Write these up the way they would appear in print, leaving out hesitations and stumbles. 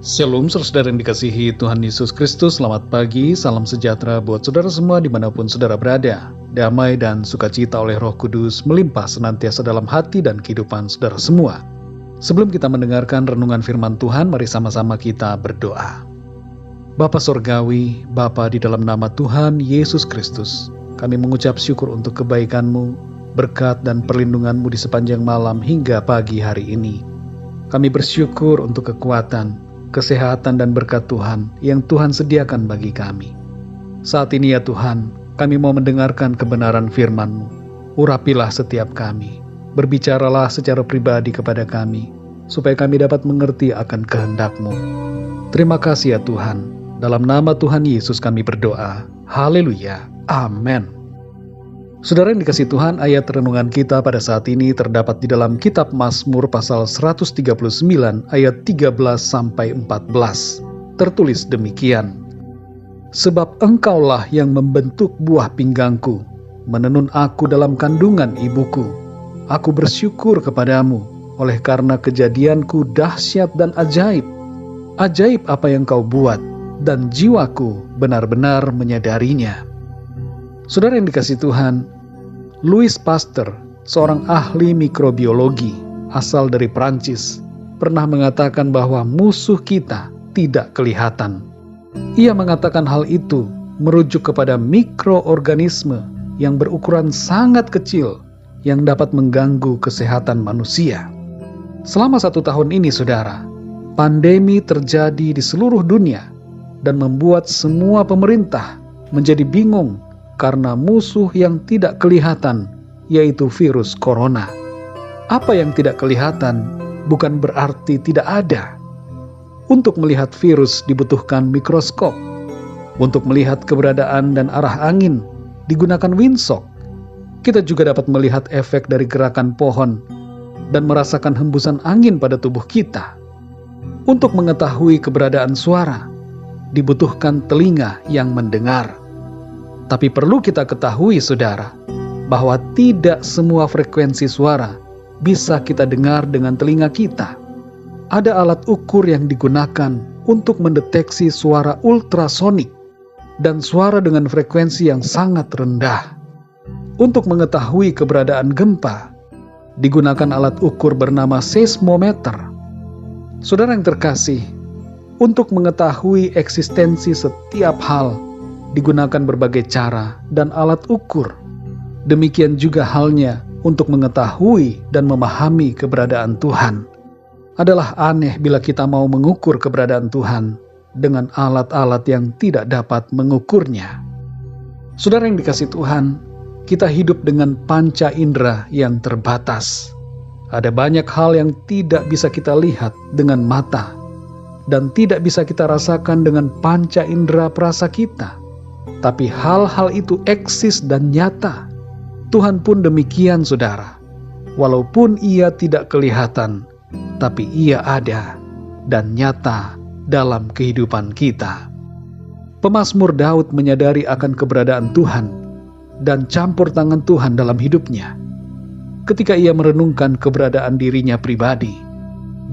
Shalom saudara yang dikasihi Tuhan Yesus Kristus, selamat pagi, salam sejahtera buat saudara semua dimanapun saudara berada. Damai dan sukacita oleh Roh Kudus melimpah senantiasa dalam hati dan kehidupan saudara semua. Sebelum kita mendengarkan renungan firman Tuhan, mari sama-sama kita berdoa. Bapa Sorgawi, Bapa di dalam nama Tuhan Yesus Kristus, kami mengucap syukur untuk kebaikan-Mu, berkat dan perlindungan-Mu di sepanjang malam hingga pagi hari ini. Kami bersyukur untuk kekuatan, kesehatan dan berkat Tuhan yang Tuhan sediakan bagi kami. Saat ini ya Tuhan, kami mau mendengarkan kebenaran firman-Mu. Urapilah setiap kami, berbicaralah secara pribadi kepada kami, supaya kami dapat mengerti akan kehendak-Mu. Terima kasih ya Tuhan, dalam nama Tuhan Yesus kami berdoa. Haleluya, amin. Saudara yang dikasihi Tuhan, ayat renungan kita pada saat ini terdapat di dalam kitab Mazmur pasal 139 ayat 13-14. Tertulis demikian. Sebab Engkaulah yang membentuk buah pinggangku, menenun aku dalam kandungan ibuku. Aku bersyukur kepadamu, oleh karena kejadianku dahsyat dan ajaib. Ajaib apa yang kau buat, dan jiwaku benar-benar menyadarinya. Saudara yang dikasihi Tuhan, Louis Pasteur, seorang ahli mikrobiologi asal dari Prancis, pernah mengatakan bahwa musuh kita tidak kelihatan. Ia mengatakan hal itu merujuk kepada mikroorganisme yang berukuran sangat kecil yang dapat mengganggu kesehatan manusia. Selama 1 tahun ini, saudara, pandemi terjadi di seluruh dunia dan membuat semua pemerintah menjadi bingung karena musuh yang tidak kelihatan, yaitu virus corona. Apa yang tidak kelihatan bukan berarti tidak ada. Untuk melihat virus dibutuhkan mikroskop. Untuk melihat keberadaan dan arah angin digunakan windsock. Kita juga dapat melihat efek dari gerakan pohon dan merasakan hembusan angin pada tubuh kita. Untuk mengetahui keberadaan suara dibutuhkan telinga yang mendengar. Tapi perlu kita ketahui, saudara, bahwa tidak semua frekuensi suara bisa kita dengar dengan telinga kita. Ada alat ukur yang digunakan untuk mendeteksi suara ultrasonik dan suara dengan frekuensi yang sangat rendah. Untuk mengetahui keberadaan gempa, digunakan alat ukur bernama seismometer. Saudara yang terkasih, untuk mengetahui eksistensi setiap hal, digunakan berbagai cara dan alat ukur. Demikian juga halnya untuk mengetahui dan memahami keberadaan Tuhan. Adalah aneh bila kita mau mengukur keberadaan Tuhan dengan alat-alat yang tidak dapat mengukurnya. Saudara yang dikasihi Tuhan, kita hidup dengan panca indera yang terbatas. Ada banyak hal yang tidak bisa kita lihat dengan mata dan tidak bisa kita rasakan dengan panca indera perasa kita. Tapi hal-hal itu eksis dan nyata. Tuhan pun demikian, saudara. Walaupun ia tidak kelihatan, tapi ia ada dan nyata dalam kehidupan kita. Pemazmur Daud menyadari akan keberadaan Tuhan dan campur tangan Tuhan dalam hidupnya. Ketika ia merenungkan keberadaan dirinya pribadi,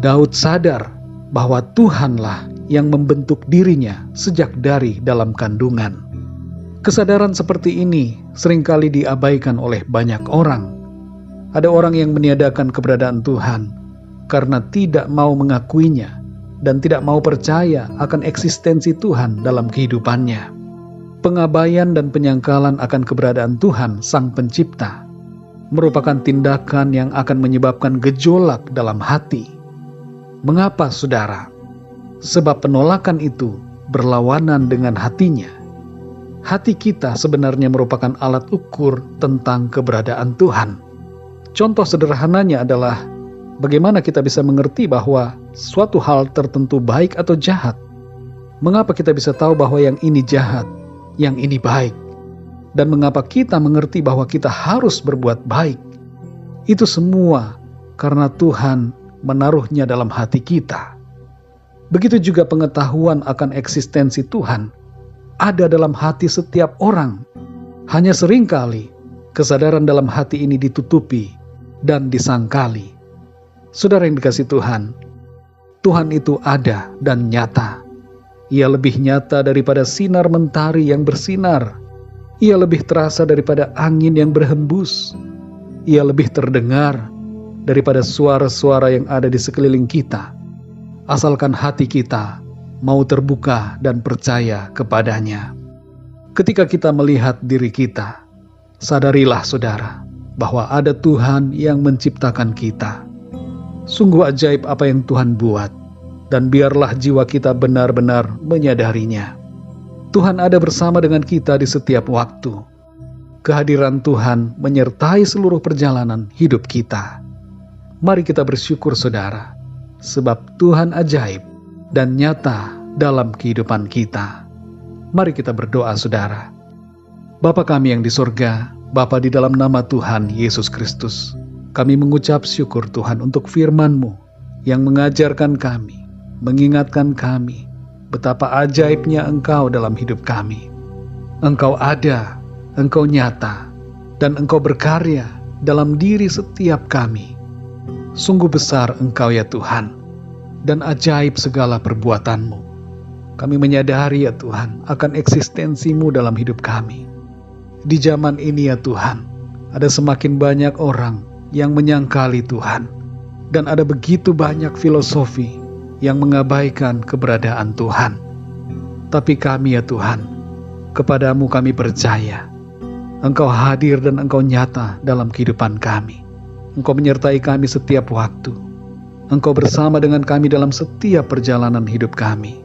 Daud sadar bahwa Tuhanlah yang membentuk dirinya sejak dari dalam kandungan. Kesadaran seperti ini seringkali diabaikan oleh banyak orang. Ada orang yang meniadakan keberadaan Tuhan karena tidak mau mengakuinya dan tidak mau percaya akan eksistensi Tuhan dalam kehidupannya. Pengabaian dan penyangkalan akan keberadaan Tuhan Sang Pencipta merupakan tindakan yang akan menyebabkan gejolak dalam hati. Mengapa, saudara? Sebab penolakan itu berlawanan dengan hatinya. Hati kita sebenarnya merupakan alat ukur tentang keberadaan Tuhan. Contoh sederhananya adalah bagaimana kita bisa mengerti bahwa suatu hal tertentu baik atau jahat. Mengapa kita bisa tahu bahwa yang ini jahat, yang ini baik? Dan mengapa kita mengerti bahwa kita harus berbuat baik? Itu semua karena Tuhan menaruhnya dalam hati kita. Begitu juga pengetahuan akan eksistensi Tuhan ada dalam hati setiap orang. Hanya seringkali kesadaran dalam hati ini ditutupi dan disangkali. Saudara yang dikasihi Tuhan, Tuhan itu ada dan nyata. Ia lebih nyata daripada sinar mentari yang bersinar. Ia lebih terasa daripada angin yang berhembus. Ia lebih terdengar daripada suara-suara yang ada di sekeliling kita. Asalkan hati kita mau terbuka dan percaya kepadanya. Ketika kita melihat diri kita, sadarilah saudara, bahwa ada Tuhan yang menciptakan kita. Sungguh ajaib apa yang Tuhan buat, dan biarlah jiwa kita benar-benar menyadarinya. Tuhan ada bersama dengan kita di setiap waktu. Kehadiran Tuhan menyertai seluruh perjalanan hidup kita. Mari kita bersyukur saudara, sebab Tuhan ajaib dan nyata dalam kehidupan kita. Mari kita berdoa saudara. Bapa kami yang di sorga, Bapa di dalam nama Tuhan Yesus Kristus, kami mengucap syukur Tuhan untuk firman-Mu yang mengajarkan kami, mengingatkan kami, betapa ajaibnya Engkau dalam hidup kami. Engkau ada, Engkau nyata, dan Engkau berkarya dalam diri setiap kami. Sungguh besar Engkau ya Tuhan, dan ajaib segala perbuatan-Mu. Kami menyadari ya Tuhan akan eksistensi-Mu dalam hidup kami. Di zaman ini ya Tuhan, ada semakin banyak orang yang menyangkali Tuhan, dan ada begitu banyak filosofi yang mengabaikan keberadaan Tuhan. Tapi kami ya Tuhan, kepadamu kami percaya. Engkau hadir dan Engkau nyata dalam kehidupan kami. Engkau menyertai kami setiap waktu. Engkau bersama dengan kami dalam setiap perjalanan hidup kami.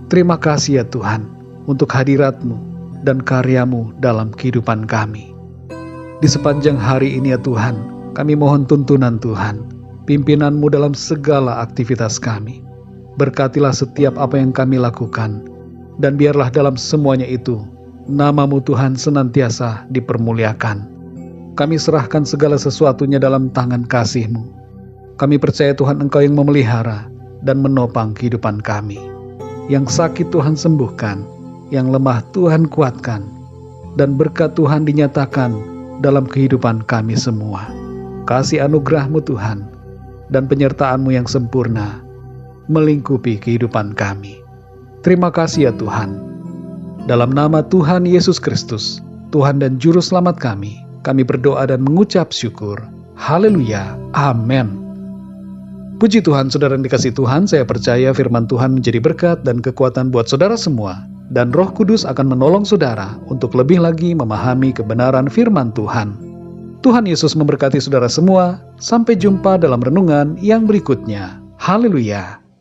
Terima kasih ya Tuhan untuk hadirat-Mu dan karya-Mu dalam kehidupan kami. Di sepanjang hari ini ya Tuhan, kami mohon tuntunan Tuhan, pimpinan-Mu dalam segala aktivitas kami. Berkatilah setiap apa yang kami lakukan, dan biarlah dalam semuanya itu, nama-Mu Tuhan senantiasa dipermuliakan. Kami serahkan segala sesuatunya dalam tangan kasih-Mu. Kami percaya Tuhan Engkau yang memelihara dan menopang kehidupan kami. Yang sakit Tuhan sembuhkan, yang lemah Tuhan kuatkan, dan berkat Tuhan dinyatakan dalam kehidupan kami semua. Kasih anugerah-Mu Tuhan, dan penyertaan-Mu yang sempurna, melingkupi kehidupan kami. Terima kasih ya Tuhan. Dalam nama Tuhan Yesus Kristus, Tuhan dan Juru Selamat kami berdoa dan mengucap syukur. Haleluya. Amin. Puji Tuhan, saudara yang dikasihi Tuhan, saya percaya firman Tuhan menjadi berkat dan kekuatan buat saudara semua. Dan Roh Kudus akan menolong saudara untuk lebih lagi memahami kebenaran firman Tuhan. Tuhan Yesus memberkati saudara semua. Sampai jumpa dalam renungan yang berikutnya. Haleluya.